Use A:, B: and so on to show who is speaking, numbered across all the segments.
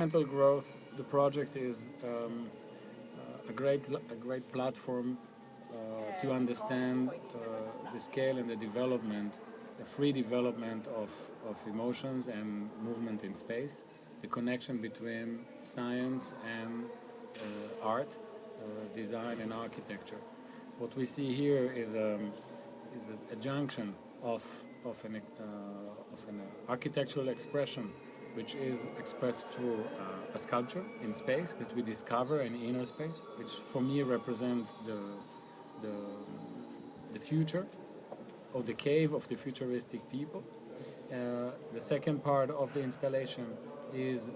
A: mental growth, the project is a great platform to understand the scale and the development, the free development of emotions and movement in space, the connection between science and art, design and architecture. What we see here is a junction of an architectural expression which is expressed through a sculpture in space that we discover in inner space, which for me represent the future or the cave of the futuristic people. The second part of the installation is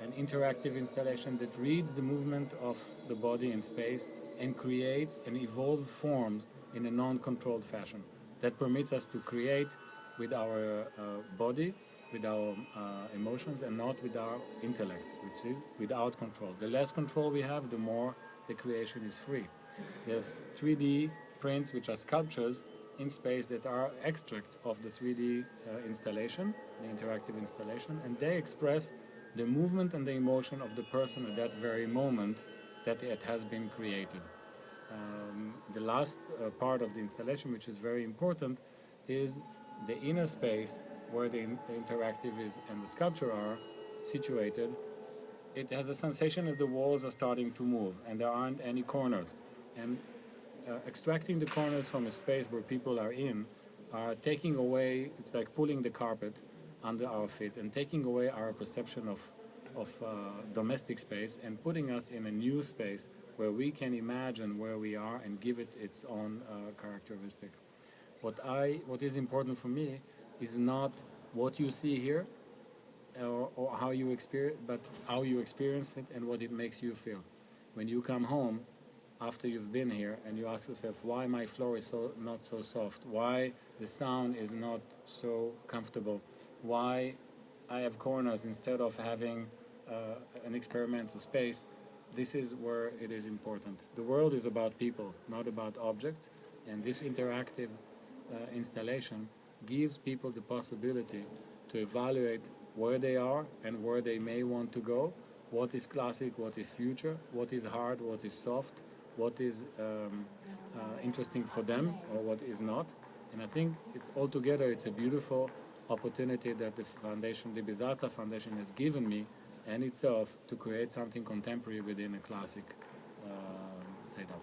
A: an interactive installation that reads the movement of the body in space and creates and evolves forms in a non-controlled fashion that permits us to create with our body, with our emotions, and not with our intellect, which is without control. The less control we have, the more the creation is free. There's 3D prints, which are sculptures in space that are extracts of the 3D installation, the interactive installation, and they express the movement and the emotion of the person at that very moment that it has been created. The last part of the installation, which is very important, is the inner space where the interactive is and the sculpture are situated. It has a sensation that the walls are starting to move and there aren't any corners. And extracting the corners from a space where people are in are taking away, it's like pulling the carpet under our feet and taking away our perception of domestic space and putting us in a new space where we can imagine where we are and give it its own characteristic. What is important for me is not what you see here or how you experience, but how you experience it and what it makes you feel. When you come home after you've been here and you ask yourself why my floor is not so soft, why the sound is not so comfortable, why I have corners instead of having an experimental space, this is where it is important. The world is about people, not about objects, and this interactive installation gives people the possibility to evaluate where they are and where they may want to go, what is classic, what is future, what is hard, what is soft, what is interesting for them or what is not. And I think it's altogether it's a beautiful opportunity that the foundation, the Bizatza Foundation, has given me and itself to create something contemporary within a classic setup.